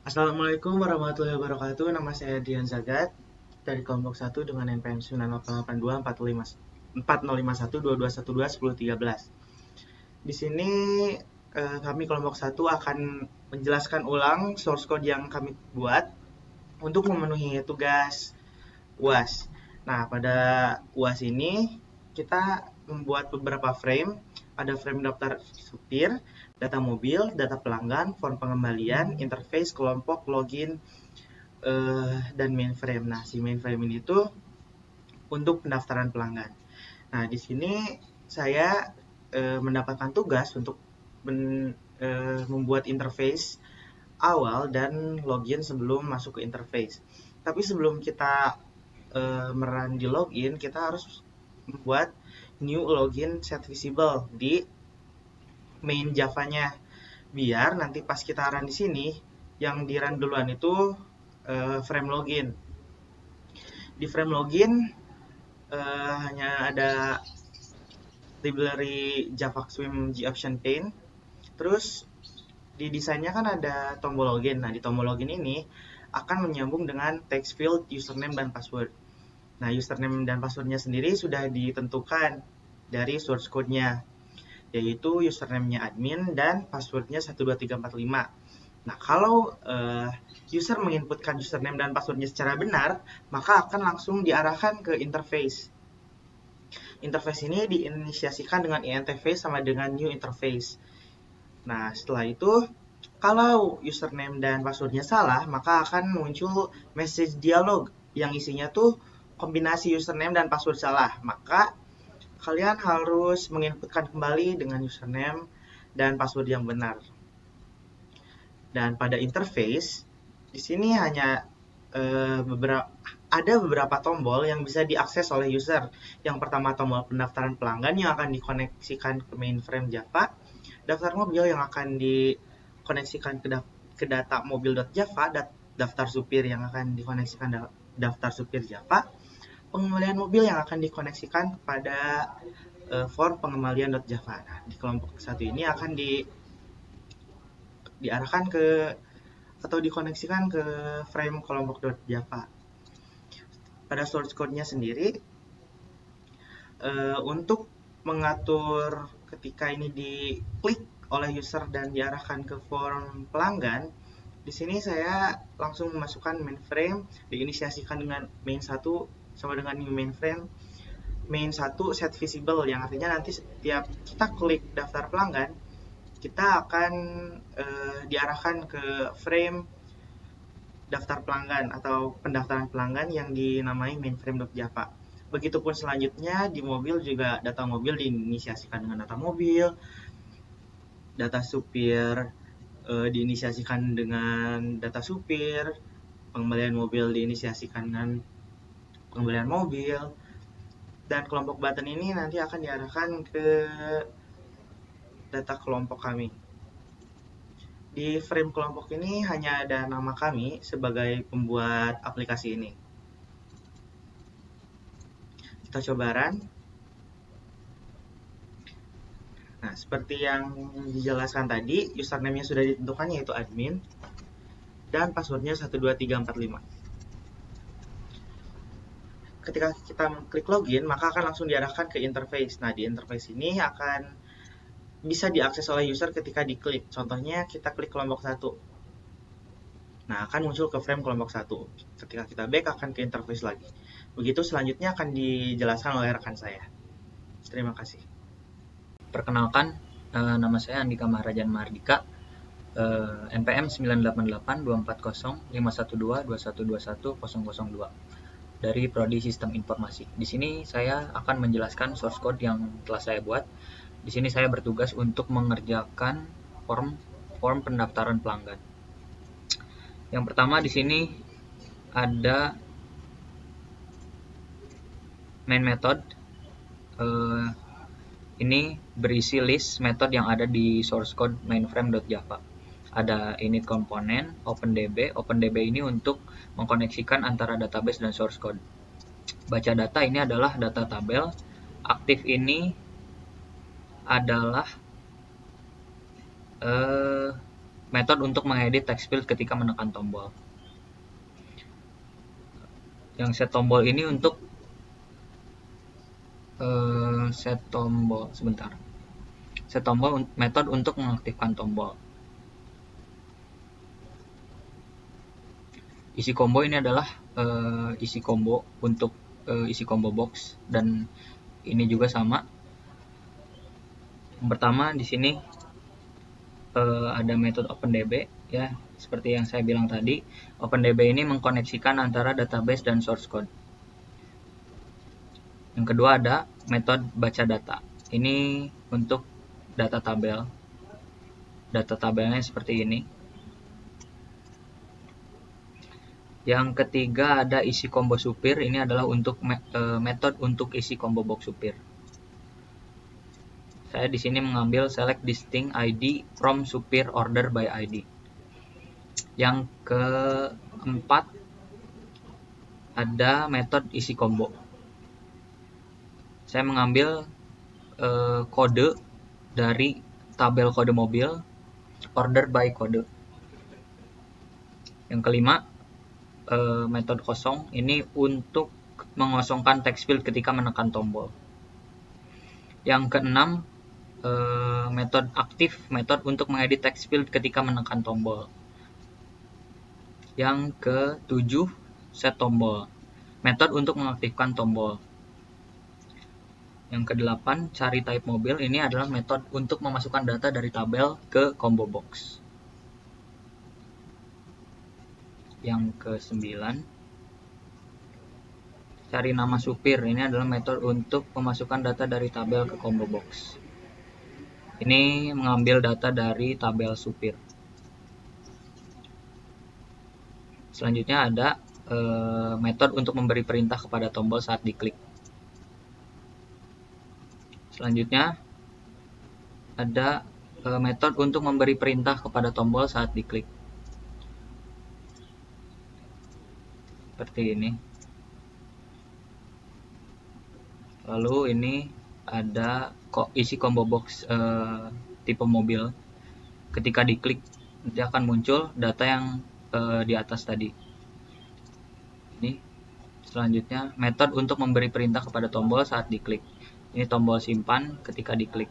Assalamualaikum warahmatullahi wabarakatuh. Nama saya Dian Zagat dari kelompok 1 dengan NPM 9882405405122121013. Di sini kami kelompok 1 akan menjelaskan ulang source code yang kami buat untuk memenuhi tugas UAS. Nah, pada UAS ini kita membuat beberapa frame. Ada frame daftar supir, data mobil, data pelanggan, form pengembalian, interface, kelompok, login, dan mainframe. Nah, si mainframe ini tuh untuk pendaftaran pelanggan. Nah, di sini saya mendapatkan tugas untuk membuat interface awal dan login sebelum masuk ke interface. Tapi sebelum kita merun di login, kita harus membuat new login set visible di main Java-nya. Biar nanti pas kita run di sini, yang di run duluan itu frame login. Di frame login hanya ada library Java Swim Goption Pane. Terus di desainnya kan ada tombol login. Nah, di tombol login ini akan menyambung dengan text field username dan password. Nah, username dan passwordnya sendiri sudah ditentukan dari source code-nya, yaitu username-nya admin dan passwordnya 12345. Nah, kalau user menginputkan username dan passwordnya secara benar, maka akan langsung diarahkan ke interface. Interface ini diinisiasikan dengan interface sama dengan new interface. Nah, setelah itu, kalau username dan passwordnya salah, maka akan muncul message dialog yang isinya tuh kombinasi username dan password salah. Maka kalian harus menginputkan kembali dengan username dan password yang benar. Dan pada interface, di sini hanya ada beberapa tombol yang bisa diakses oleh user. Yang pertama tombol pendaftaran pelanggan yang akan dikoneksikan ke mainframe Java, daftar mobil yang akan dikoneksikan ke data mobil.java, daftar supir yang akan dikoneksikan daftar supir Java, pengembalian mobil yang akan dikoneksikan kepada form pengembalian.java. Nah, di kelompok satu ini akan diarahkan ke atau dikoneksikan ke frame kelompok.java. Pada source code-nya sendiri, untuk mengatur ketika ini diklik oleh user dan diarahkan ke form pelanggan, di sini saya langsung memasukkan mainframe, diinisiasikan dengan main1 sama dengan new mainframe, main1 set visible, yang artinya nanti setiap kita klik daftar pelanggan, kita akan diarahkan ke frame daftar pelanggan atau pendaftaran pelanggan yang dinamai mainframe.java. Begitupun selanjutnya di mobil juga data mobil diinisiasikan dengan data mobil, data supir diinisiasikan dengan data supir, pengembalian mobil diinisiasikan dengan pengembalian mobil, dan kelompok button ini nanti akan diarahkan ke data kelompok kami. Di frame kelompok ini hanya ada nama kami sebagai pembuat aplikasi ini. Kita coba run. Nah, seperti yang dijelaskan tadi, username-nya sudah ditentukan yaitu admin dan passwordnya 12345. Ketika kita klik login, maka akan langsung diarahkan ke interface. Nah, di interface ini akan bisa diakses oleh user ketika diklik. Contohnya kita klik kelompok 1. Nah, akan muncul ke frame kelompok 1. Ketika kita back akan ke interface lagi. Begitu selanjutnya akan dijelaskan oleh rekan saya. Terima kasih. Perkenalkan, nama saya Andika Maharajan Mahardika, NPM 98824051221212002 dari Prodi Sistem Informasi. Di sini saya akan menjelaskan source code yang telah saya buat. Di sini saya bertugas untuk mengerjakan form pendaftaran pelanggan. Yang pertama di sini ada main method. Ini berisi list method yang ada di source code mainframe.java. Ada init komponen, OpenDB. OpenDB ini untuk mengkoneksikan antara database dan source code. Baca data ini adalah data tabel. Aktif ini adalah metode untuk mengedit text field ketika menekan tombol. Yang set tombol ini untuk set tombol metode untuk mengaktifkan tombol. Isi combo ini adalah isi combo untuk isi combo box, dan ini juga sama. Yang pertama di sini ada metode OpenDB ya, seperti yang saya bilang tadi. OpenDB ini mengkoneksikan antara database dan source code. Yang kedua ada metode baca data. Ini untuk data tabel. Data tabelnya seperti ini. Yang ketiga ada isi combo supir. Ini adalah untuk metode untuk isi combo box supir. Saya di sini mengambil select distinct ID from supir order by ID. Yang keempat ada metode isi combo. Saya mengambil kode dari tabel kode mobil order by kode. Yang kelima metode kosong, ini untuk mengosongkan text field ketika menekan tombol. Yang keenam metode aktif, metode untuk mengedit text field ketika menekan tombol. Yang ketujuh set tombol, metode untuk mengaktifkan tombol. Yang kedelapan cari type mobil, ini adalah metode untuk memasukkan data dari tabel ke combo box. Yang ke-9 cari nama supir, ini adalah metode untuk memasukkan data dari tabel ke combo box. Ini mengambil data dari tabel supir. Selanjutnya ada metode untuk memberi perintah kepada tombol saat diklik. Selanjutnya ada metode untuk memberi perintah kepada tombol saat diklik. Seperti ini. Lalu ini ada isi combo box tipe mobil. Ketika diklik nanti akan muncul data yang di atas tadi. Ini selanjutnya metode untuk memberi perintah kepada tombol saat diklik. Ini tombol simpan, ketika diklik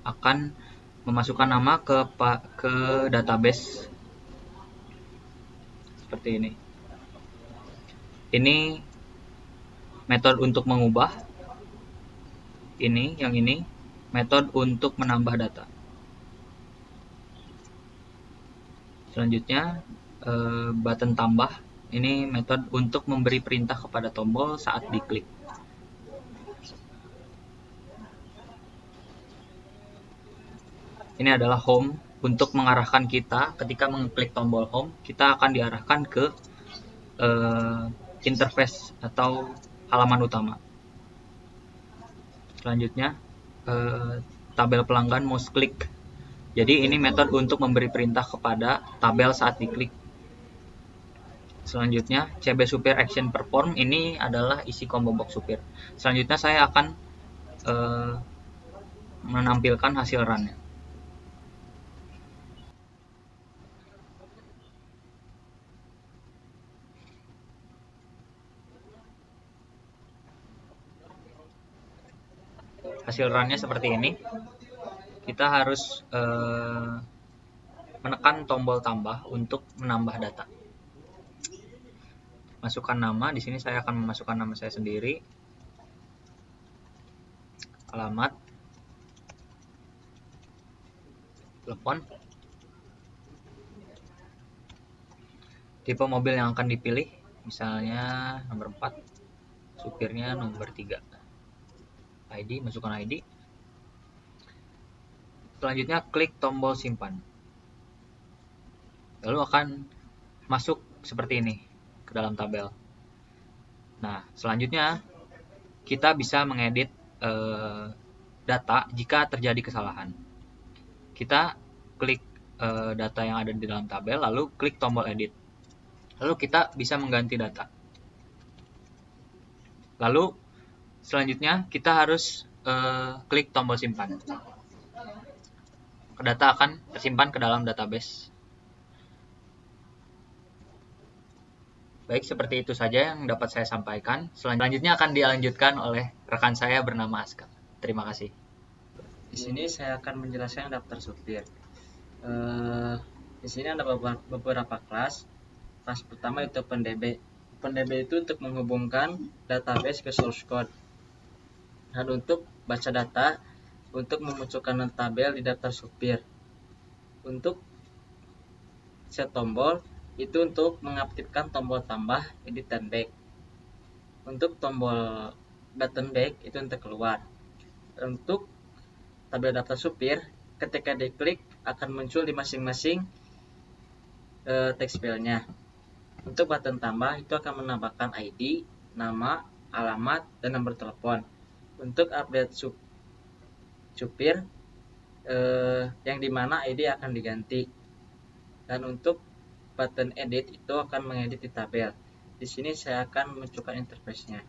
akan memasukkan nama ke database seperti ini. Ini metode untuk mengubah. Yang ini metode untuk menambah data. Selanjutnya button tambah. Ini metode untuk memberi perintah kepada tombol saat diklik. Ini adalah home, untuk mengarahkan kita ketika mengklik tombol home, kita akan diarahkan ke interface atau halaman utama. Selanjutnya tabel pelanggan mouse click. Jadi ini metode untuk memberi perintah kepada tabel saat diklik. Selanjutnya CB supir action perform, ini adalah isi combo box supir. Selanjutnya saya akan menampilkan hasil runnya. Hasil runnya seperti ini. Kita harus menekan tombol tambah untuk menambah data. Masukkan nama, di sini saya akan memasukkan nama saya sendiri, alamat, telepon, tipe mobil yang akan dipilih, misalnya nomor 4, supirnya nomor 3, ID, masukkan ID. Selanjutnya klik tombol simpan. Lalu akan masuk seperti ini ke dalam tabel. Nah, selanjutnya kita bisa mengedit data jika terjadi kesalahan. Kita klik data yang ada di dalam tabel, lalu klik tombol edit. Lalu kita bisa mengganti data. Lalu selanjutnya kita harus klik tombol simpan. data akan tersimpan ke dalam database. Baik, seperti itu saja yang dapat saya sampaikan. Selanjutnya akan dilanjutkan oleh rekan saya bernama Aska. Terima kasih. Di sini saya akan menjelaskan daftar supir. Di sini ada beberapa kelas. Kelas pertama itu OpenDB. OpenDB itu untuk menghubungkan database ke source code. Dan untuk baca data, untuk memunculkan tabel di daftar supir. Untuk set tombol, itu untuk mengaktifkan tombol tambah, edit dan back. Untuk tombol button back, itu untuk keluar. Untuk tabel daftar supir, ketika diklik akan muncul di masing-masing text filenya. Untuk button tambah itu akan menambahkan ID, nama, alamat, dan nomor telepon. Untuk update supir yang dimana ID akan diganti. Dan untuk button edit itu akan mengedit di tabel. Di sini saya akan menunjukkan interface-nya.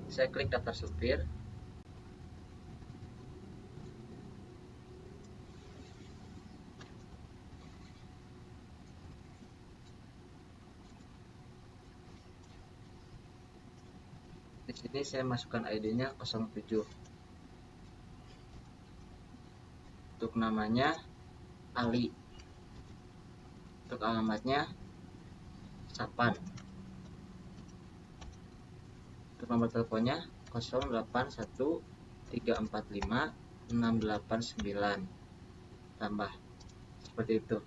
Saya klik daftar supir. Di sini saya masukkan ID-nya 07. Untuk namanya Ali. Untuk alamatnya Sapan. Untuk nomor teleponnya 0813456899 tambah, seperti itu.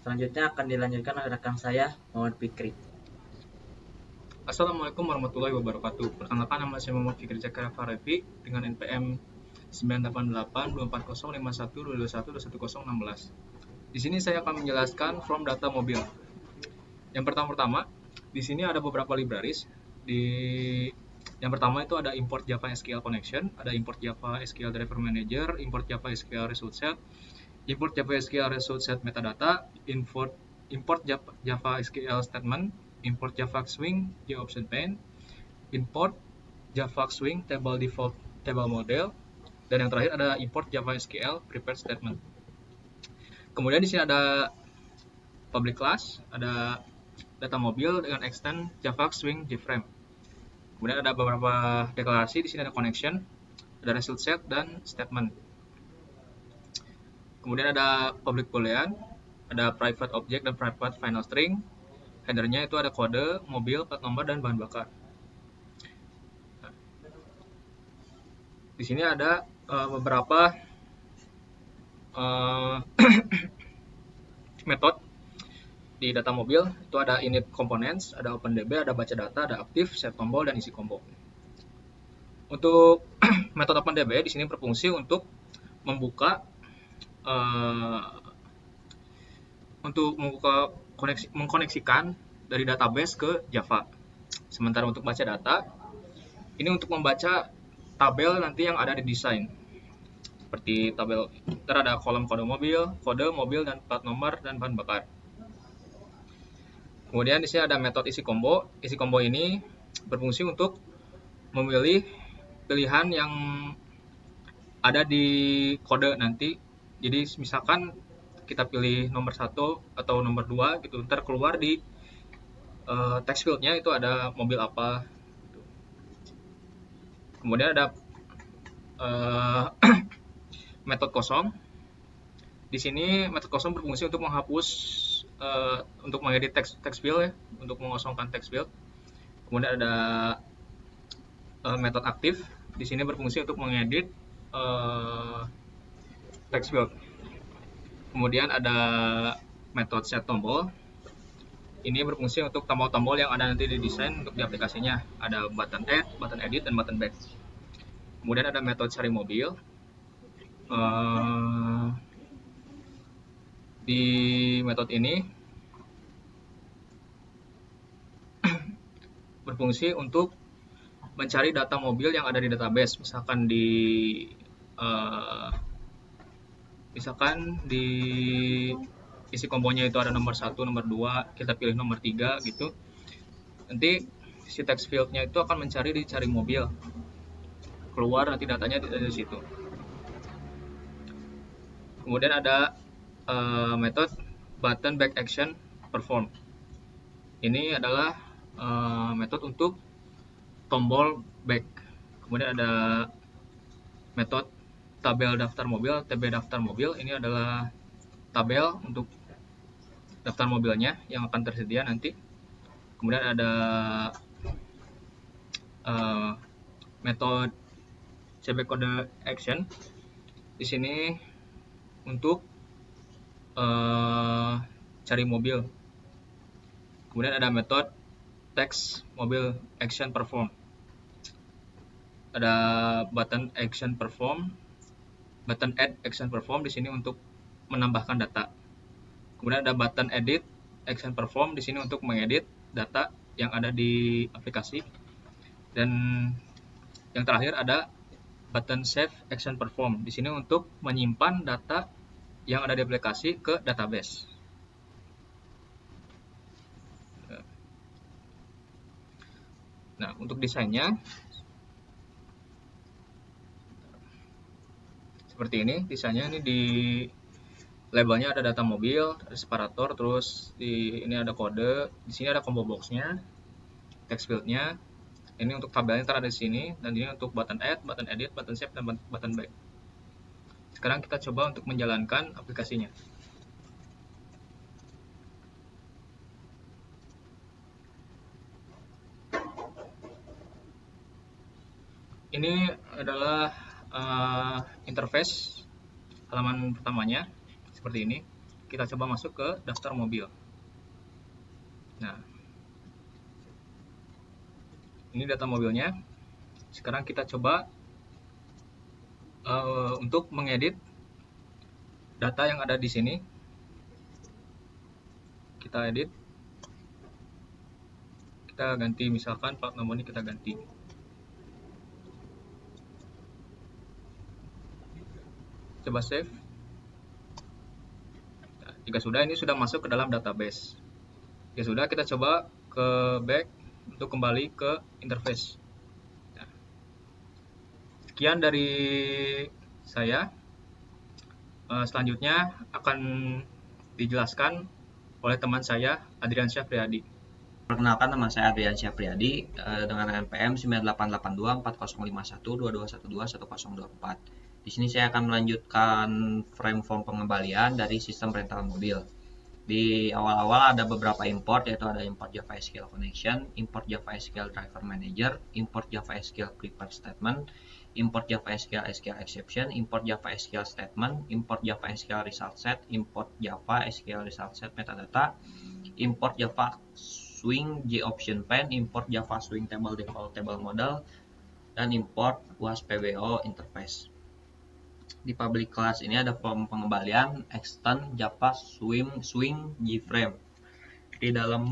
Selanjutnya akan dilanjutkan oleh rekan saya, Muhammad Fikri. Assalamualaikum warahmatullahi wabarakatuh. Perkenalkan, nama saya Muhammad Fikri Zakaria Farevi dengan NPM 98824051221211016. Di sini saya akan menjelaskan from data mobil. Yang pertama, di sini ada beberapa libraries. Yang pertama itu ada import Java SQL connection, ada import Java SQL driver manager, import Java SQL result set, import Java SQL result set metadata, import Java SQL statement, import Java Swing option pane, import Java Swing table default table model, dan yang terakhir ada import Java SQL prepared statement. Kemudian di sini ada public class, ada data mobil dengan extend Java Swing JFrame. Kemudian ada beberapa deklarasi, di sini ada connection, ada result set dan statement. Kemudian ada public boolean, ada private object dan private final string. Headernya itu ada kode, mobil, plat nomor, dan bahan bakar. Di sini ada beberapa metode di data mobil. Itu ada init components, ada OpenDB, ada baca data, ada aktif, set tombol, dan isi combo. Untuk metode OpenDB di sini berfungsi untuk membuka mengkoneksikan dari database ke Java. Sementara untuk baca data, ini untuk membaca tabel nanti yang ada di desain. Seperti tabel, ada kolom kode mobil, dan plat nomor dan bahan bakar. Kemudian di sini ada metode isi combo. Isi combo ini berfungsi untuk memilih pilihan yang ada di kode nanti. Jadi misalkan kita pilih nomor 1 atau nomor 2 gitu, ntar keluar di text field-nya itu ada mobil apa. Kemudian ada metode kosong. Di sini metode kosong berfungsi untuk menghapus, untuk mengedit text field ya, untuk mengosongkan text field. Kemudian ada metode aktif. Di sini berfungsi untuk mengedit text field. Kemudian ada metode set tombol. Ini berfungsi untuk tombol-tombol yang ada nanti di desain untuk di aplikasinya. Ada button add, button edit, dan button back. Kemudian ada metode cari mobil. Di metode ini berfungsi untuk mencari data mobil yang ada di database. Misalkan di isi kombonya itu ada nomor 1, nomor 2, kita pilih nomor 3 gitu. Nanti si text field-nya itu akan mencari di cari mobil. Keluar nanti datanya dari situ. Kemudian ada metode button back action perform. Ini adalah metode untuk tombol back. Kemudian ada metode tabel daftar mobil, TB daftar mobil. Ini adalah tabel untuk daftar mobilnya yang akan tersedia nanti. Kemudian ada metode CB code action. Di sini untuk cari mobil. Kemudian ada metode text mobil action perform. Ada button action perform, button add action perform di sini untuk menambahkan data. Kemudian ada button edit action perform di sini untuk mengedit data yang ada di aplikasi. Dan yang terakhir ada button save action perform di sini untuk menyimpan data yang ada di aplikasi ke database. Nah, untuk desainnya seperti ini. Desainnya ini di labelnya ada data mobil, ada separator, terus ini ada kode, di sini ada combo boxnya, text fieldnya. Ini untuk tabelnya ntar ada di sini, dan ini untuk button add, button edit, button save, dan button back. Sekarang kita coba untuk menjalankan aplikasinya. Ini adalah interface halaman pertamanya seperti ini. Kita coba masuk ke daftar mobil. Nah, ini data mobilnya. Sekarang kita coba untuk mengedit data yang ada di sini. Kita edit, kita ganti, misalkan plat nomornya kita ganti. Coba save. Nah, jika sudah, ini sudah masuk ke dalam database. Ya sudah, kita coba ke back untuk kembali ke interface. Nah, sekian dari saya. Selanjutnya akan dijelaskan oleh teman saya, Adrian Syafriadi. Perkenalkan, nama saya Adrian Syafriadi dengan NPM 98824122121024. Di sini saya akan melanjutkan frame form pengembalian dari sistem rental mobil. Di awal-awal ada beberapa import, yaitu ada import Java SQL connection, import Java SQL driver manager, import Java SQL prepare statement, import Java SQL SQL exception, import Java SQL statement, import Java SQL result set, import Java SQL result set metadata, import Java swing J-option pen, import Java swing table default table model, dan import UAS PBO interface. Di public class ini ada form pengembalian extend Java swing JFrame. Di dalam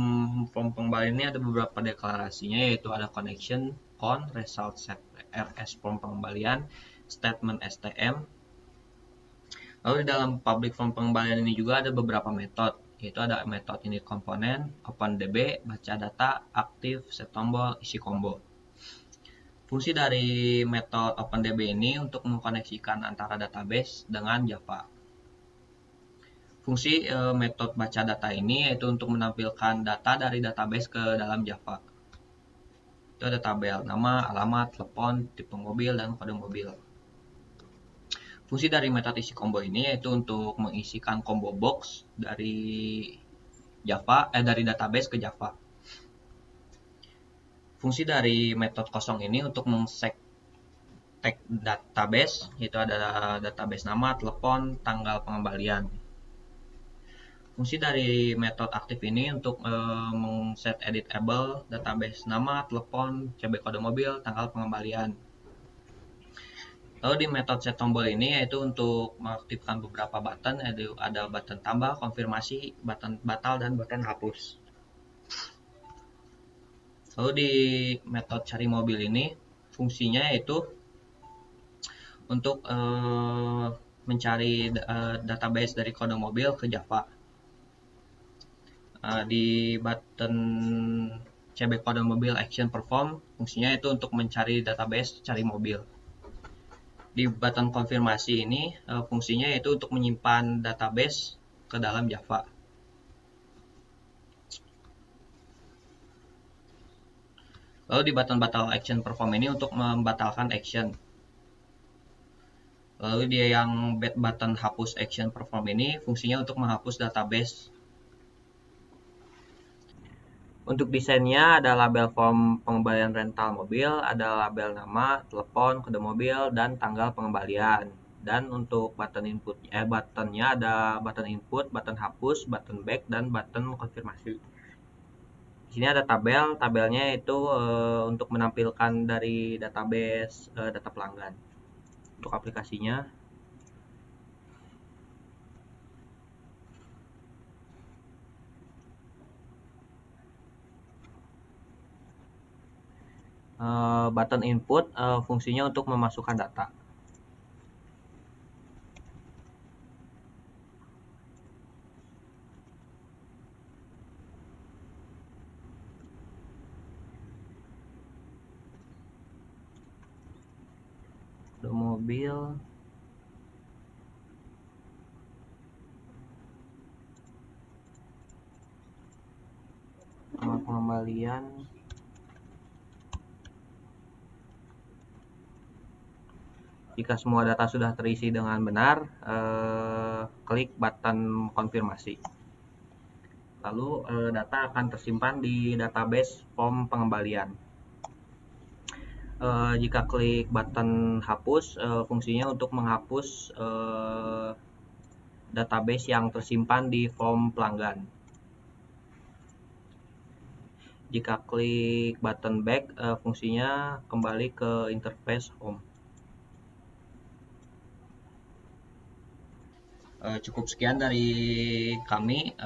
form pengembalian ini ada beberapa deklarasinya, yaitu ada connection con result set rs form pengembalian, statement stm. Lalu di dalam public form pengembalian ini juga ada beberapa metode, yaitu ada metode init komponen, opendb, baca data, aktif, set tombol, isi combo. Fungsi dari metode opendb ini untuk mengkoneksikan antara database dengan Java. Fungsi metode baca data ini yaitu untuk menampilkan data dari database ke dalam Java. Itu ada tabel nama, alamat, telepon, tipe mobil, dan kode mobil. Fungsi dari metode isi combo ini yaitu untuk mengisikan combo box dari dari database ke Java. Fungsi dari metode kosong ini untuk meng-set tag database, yaitu ada database nama, telepon, tanggal pengembalian. Fungsi dari metode aktif ini untuk meng-set editable database nama, telepon, CB kode mobil, tanggal pengembalian. Lalu di metode set tombol ini yaitu untuk mengaktifkan beberapa button, yaitu ada button tambah, konfirmasi, button batal, dan button hapus. Lalu di metode cari mobil ini fungsinya yaitu untuk mencari database dari kode mobil ke Java. Di button CB kode mobil action perform fungsinya itu untuk mencari database, cari mobil. Di button konfirmasi ini fungsinya itu untuk menyimpan database ke dalam Java. Lalu di button batal action perform ini untuk membatalkan action. Lalu dia yang button hapus action perform ini fungsinya untuk menghapus database. Untuk desainnya ada label form pengembalian rental mobil, ada label nama, telepon, kode mobil, dan tanggal pengembalian. Dan untuk buttonnya ada button input, button hapus, button back, dan button konfirmasi. Di sini ada tabelnya itu untuk menampilkan dari database data pelanggan. Untuk aplikasinya button input fungsinya untuk memasukkan data. Kode mobil, nama pengembalian, jika semua data sudah terisi dengan benar, klik button konfirmasi. Lalu data akan tersimpan di database form pengembalian. Jika klik button hapus, fungsinya untuk menghapus database yang tersimpan di form pelanggan. Jika klik button back, fungsinya kembali ke interface home. Cukup sekian dari kami.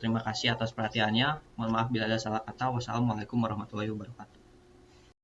Terima kasih atas perhatiannya. Mohon maaf bila ada salah kata. Wassalamualaikum warahmatullahi wabarakatuh.